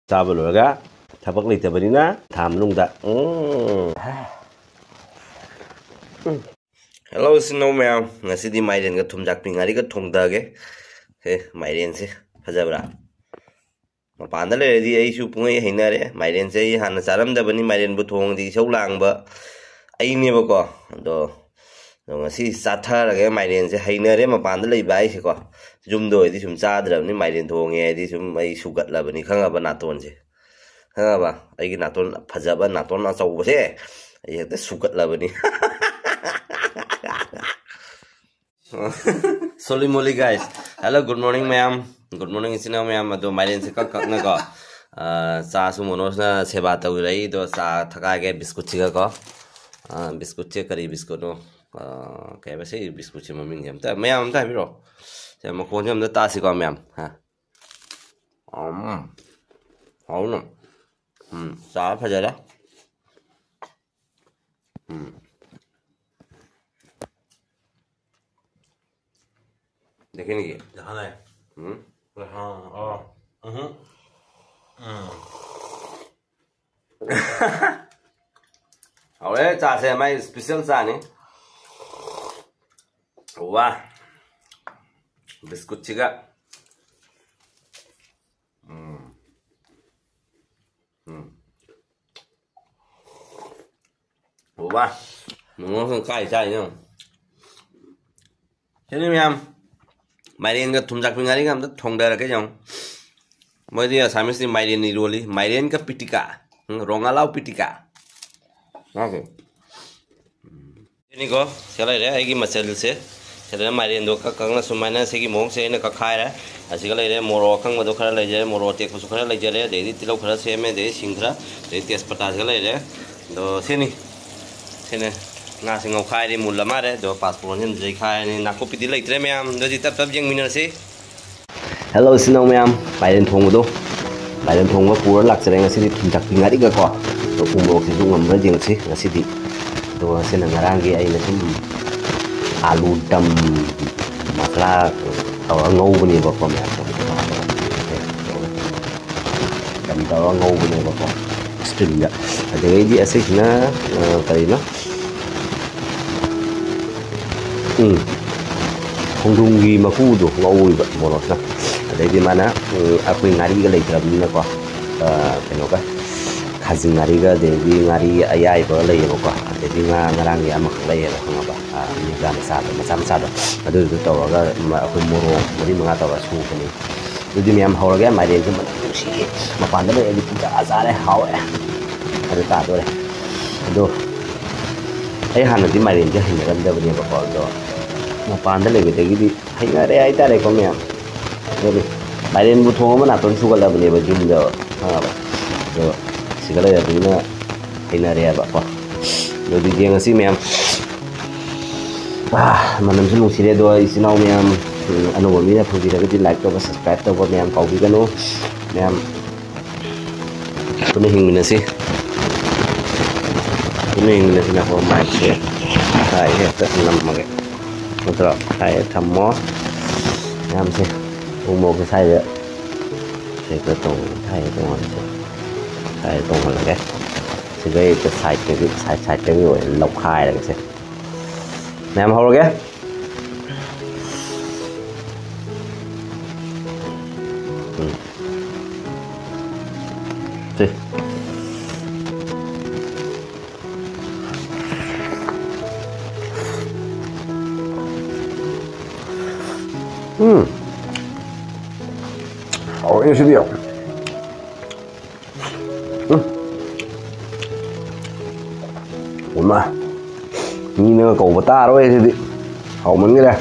ꯆꯥꯕ ꯂꯣꯏꯔꯒ ꯊꯕꯛ ꯂꯩꯇꯕꯅꯤꯅ ꯊꯥ ꯃꯅꯨꯡꯗ ꯍꯦꯜꯂꯣ ꯁꯤꯅꯧ ꯃꯌꯥꯝ ꯉꯁꯤꯗꯤ ꯃꯥꯏꯔꯦꯟꯒ ꯊꯨꯝꯖꯥꯛꯄꯤ ꯉꯥꯔꯤꯒ ꯊꯣꯡꯗꯒꯦ ꯃꯥꯏꯔꯦꯟꯁꯦ ꯐꯖꯕ꯭ꯔꯥ ꯃꯄꯥꯟꯗ ꯂꯩꯔꯗꯤ ꯑꯩꯁꯨ ꯄꯨꯡꯍꯩ ꯍꯩꯅꯔꯦ ꯃꯥꯏꯔꯦꯟꯁꯦ ꯑꯩ ꯍꯥꯟꯅ ꯆꯥꯔꯝꯗꯕꯅꯤ ꯃꯥꯏꯔꯦꯟꯕꯨ ꯊꯣꯡꯉꯗꯤ ꯏꯁꯧ ꯂꯥꯡꯕ ꯑꯩꯅꯦꯕꯀꯣ ꯑꯗꯣ ꯉꯁꯤ ꯆꯥꯊꯔꯒꯦ ꯃꯥꯏꯔꯦꯟꯁꯦ ꯍꯩꯅꯔꯦ ꯃꯄꯥꯟꯗ ꯂꯩꯕ ꯍꯥꯏꯁꯦꯀꯣ ꯌꯨꯝꯗ ꯑꯣꯏꯔꯗꯤ ꯁꯨꯝ ꯆꯥꯗ꯭ꯔꯕꯅꯤ ꯃꯥꯏꯔꯦꯟ ꯊꯣꯡꯉꯦ ꯍꯥꯏꯗꯤ ꯁꯨꯝ ꯑꯩ ꯁꯨꯒꯠꯂꯕꯅꯤ ꯈꯪꯉꯕ ꯅꯥꯇꯣꯟꯁꯦ ꯈꯪꯉꯕ ꯑꯩꯒꯤ ꯅꯥꯇꯣꯟ ꯐꯖꯕ ꯅꯥꯇꯣꯟ ꯑꯆꯧꯕꯁꯦ ꯑꯩ ꯍꯦꯛꯇ ꯁꯨꯒꯠꯂꯕꯅꯤ ꯁꯣꯂꯤ ꯃꯣꯂꯤ ꯒꯥꯏꯁ ꯍꯦꯜꯂꯣ ꯒꯨꯗ ꯃꯣꯔꯅꯤꯡ ꯃꯌꯥꯝ ꯒꯨꯗ ꯃꯣꯔꯅꯤꯡ ꯏꯆꯤꯟꯅꯥꯎ ꯃꯌꯥꯝ ꯑꯗꯣ ꯃꯥꯏꯔꯦꯟꯁꯦ ꯀꯛꯅꯀꯣ ꯆꯥꯁꯨ ꯃꯣꯅꯣꯁꯅ ꯁꯦꯕꯥ ꯇꯧꯔꯛꯏ ꯑꯗꯣ ꯆꯥ ꯊꯛꯀꯥꯏꯒꯦ ꯕꯤꯁꯀꯨꯠꯁꯤꯒꯀꯣ ꯕꯤꯁꯀꯨꯠꯁꯦ ꯀꯔꯤ ꯕꯤꯁꯀꯨꯠꯅꯣ ꯀꯩ ꯍꯥꯏꯕ ꯁꯤ ꯕꯤꯁꯀꯨꯠꯁꯦ ꯃꯃꯤꯡꯁꯦ ꯑꯝꯇ ꯃꯌꯥꯝ ꯑꯝꯇ ꯍꯥꯏꯕꯤꯔꯛꯑꯣ ꯁꯦ ꯃꯈꯣꯟꯁꯦ ꯑꯝꯇ ꯇꯥꯁꯤꯀꯣ ꯃꯌꯥꯝ ꯍꯥꯎꯅ ꯆꯥ ꯐꯖꯔꯦ देखेंगे दिखाना है हाँ अरे चा से हमारी स्पेशल चा नहीं वाह बिस्कुट चिका वाह नोंगों काय चा ये चलिए मैम माइरेन का थुमजाक पिंगारी का हम तो ठोंगडा रखे जाऊं मोदी असामिस माइरेन इरोली माइरेन का पिटिका रोंगालाव पिटिका ओके इनको चला रे आएगी मसल से चले माइरेन दो का कंगना सुमाना से की मोंग से इन्हें कखाय रहा असिका ले रहे मोरो कंग मधु खरा ले जाए मोरो टेक खुश खरा ले जाए देरी तिलो खरा से में दे सिंखरा दे तेजपत्ता से ले रहे दो सेने ना सिंगौ खाय रे मुल्ला मारे दो पासपोर्ट हिन जै खाय नि नाको पिदि लेत्रे मैम दो जि तब तब जेंग मिनरसे हेलो सिनौ मैम माइरेन थोंगदो माइरेन थोंगो पूरा लाक्चरे ngasi थुमजाक पिंगारी गा को तो उमोक से ngam na jengsi ngasi di do sena ngarangi ai na tum alu dam masala taw ngau bani ba ko ma'am dam taw ngau bani ba ko string ya adai di asik na kali na khondunggi makudu ngauiba monosna adai mana akui ngari ga leitrabnina ko keno ka khazing ngari ga devi ngari ayai ba leiba ko adai nga ngarang ya mak leiba khangaba ni ga sa da macam sa da adu du tawraga akui moro mari manga tawra su kani dudi miyam hawraga mari ga si mapanda le eli puja azare hawe adu ta dore adu ai hanadi mari ga hinaramdabani ba ko do mapanda le gidi hainare ai tare ko miyam dole mairen bu thonga mana ton sugala bane ba jum da ha ba do sigala ya dina hainare ba ko do di jeng si miyam manam su nung sire do isinau miyam anu bo mina phuji da gidi like to subscribe to bo miyam pau bi gano miyam tuni hing mina si na ko mai se hai he ta nam ma ge Betul, saya thamo nam se umo ke saya ke tong saya tong là cái cái sai cái rồi lộc khai là cái gì nam hầu cái gì Ini sih dia. Mà nhìn nó cầu của ta đó thì hậu mình cái này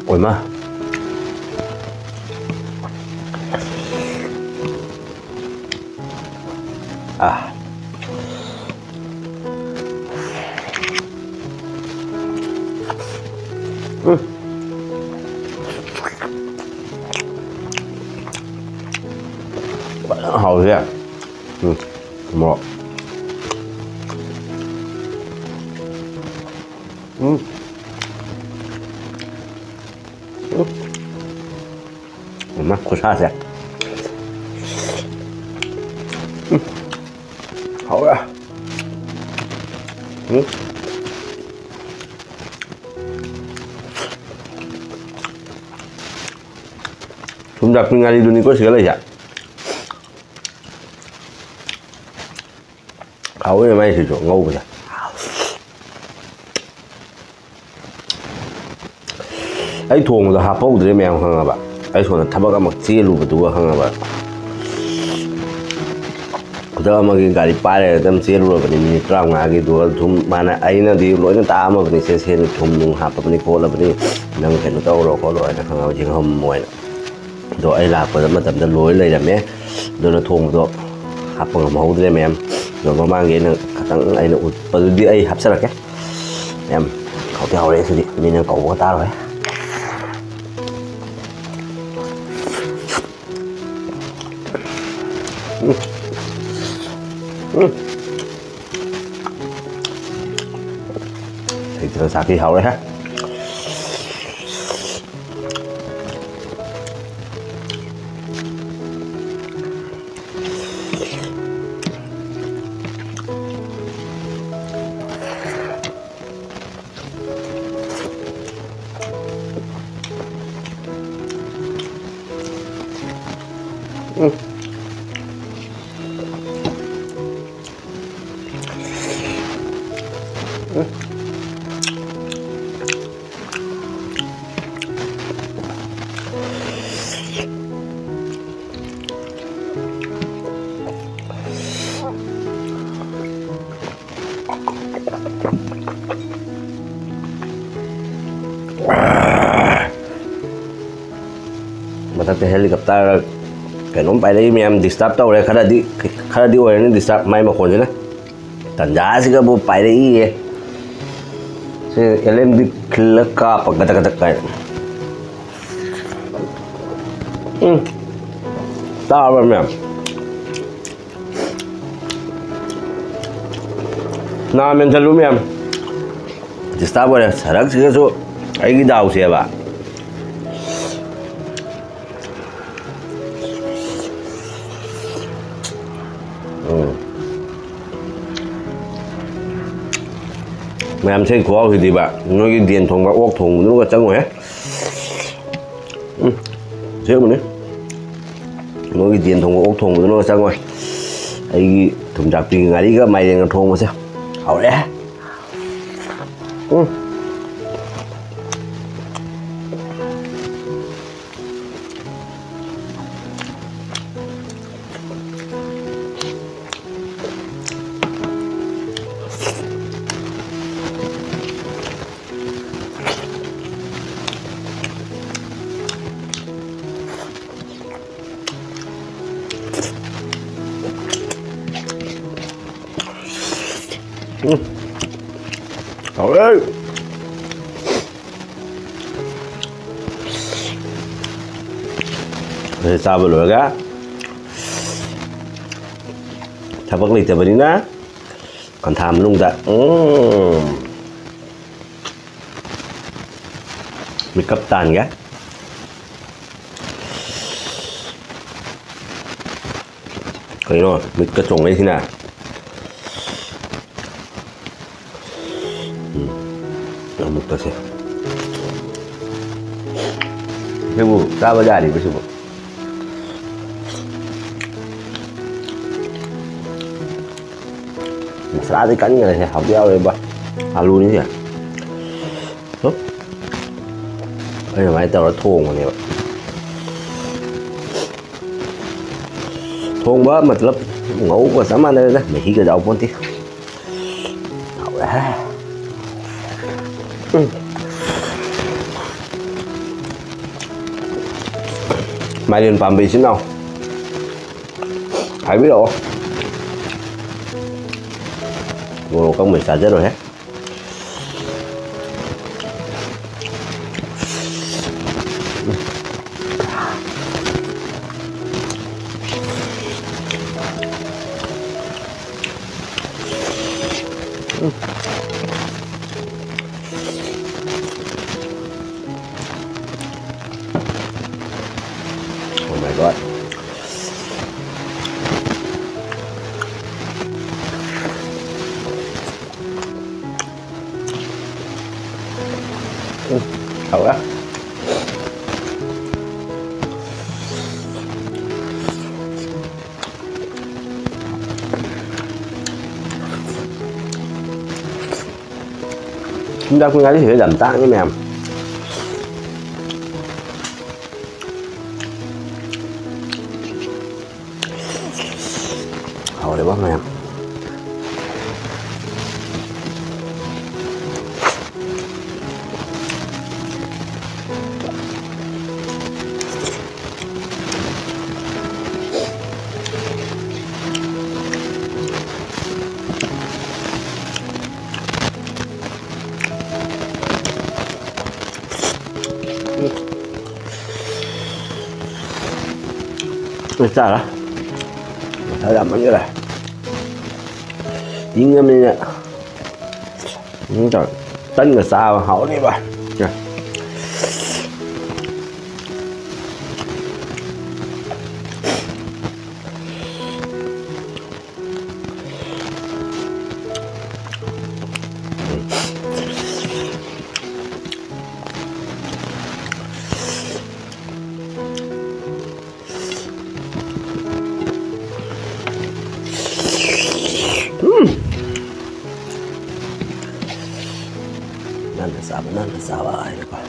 ôi mà hầu ra Một. Mắt của sao vậy? Hậu à. Sudah tinggal di dunia kau segala ya. Kau ini mai sih ngau betul. Ai thuồng là hấp hậu đấy mèo hăng à, ai thuồng là thắp cái mặt chia luôn betul hăng à. Kita magi gari pare dam chia luôn betul ni trang ngagi dua thum mana ai na di lối nó ta mà betul se thum nung hấp betul ko là betul nang cái nó tao rồi có rồi là hăng à chỉ không mồi. Rồi ai làm cái tầm đó lối này là mẹ rồi nó thuồng rồi hấp bằng máu đấy mẹ em rồi mà mang cái nó tăng ai nó rồi đi ai hấp sao cái em khẩu theo đấy thì mình đang cầu của ta rồi thì nó sạc cái hậu đấy ha. Matak helicopter cái nó bay đấy em disturb tao đấy khá đi rồi nên disturb mai mà còn chứ nè tận giá gì cái bộ bay đấy thế em đi click cả bạc cái tao mà em na mình thấy luôn em disturb rồi sarak gì cái số ai cái đào xe ba mẹ em thấy khó thì bạn nói cái điện thùng và ốc thùng nó có trắng rồi hết thế mà đấy nói cái điện thùng và ốc thùng nó có trắng rồi ấy thùng chặt thì ngày đi cái mày nó thùng mà sao hậu đấy Trời ơi thì sao bây giờ cả thằng bác lịch thì bên đó còn tham luôn ta bị cấp tàn cái cái nó bị cái trồng ấy thế nào một tờ xe cái vụ ta bao giờ đi với sự xã thì cắn này học đeo rồi bà học luôn như thế tốt bây giờ máy tao nó thuồng rồi nè thuồng bớt mà lớp ngủ và sắm ăn đây đó mày hí cái đầu con tí học đã mày liền phạm bị xin đâu phải biết đâu ngồi con mình xả chết rồi hết Chúng ta cũng thấy giảm tạng với mèm. Hầu để bóc mèm. Sao đó? Thấy làm như này. Dính ngâm đi nè. Trời, tính là sao hỏi đi bà. Trời. Nan là sao ai nữa coi.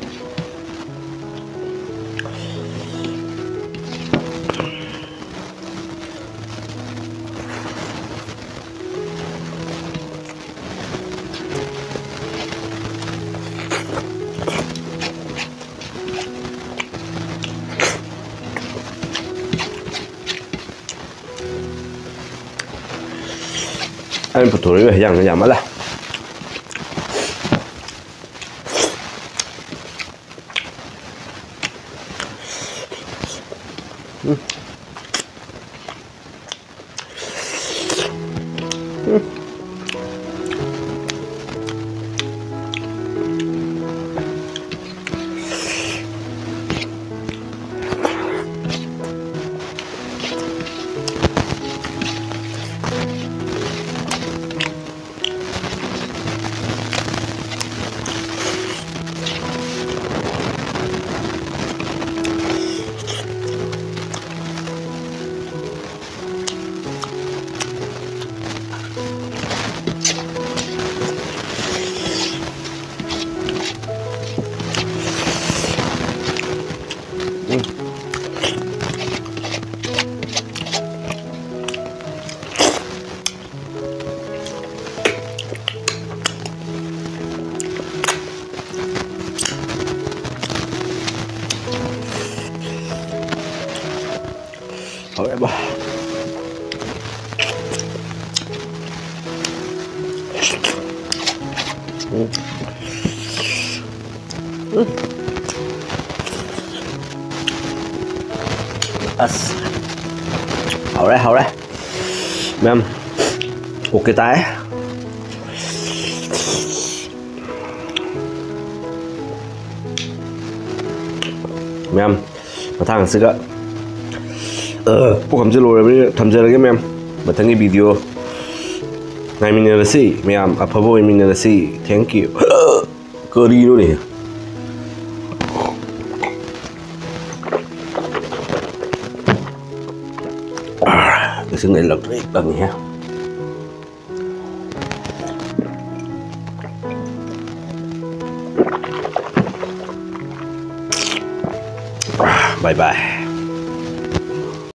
Anh phụ thuộc về rằng nó giảm là thôi em ơi. Hậu đấy mềm ok tay mềm mà thằng sức ạ 감질로 감질하게 맴 matang이 비디오 나이미네라시 맴 아파보 이미네라시 땡큐 거리로네 cái xương này lật rất bằng ha. Bye bye.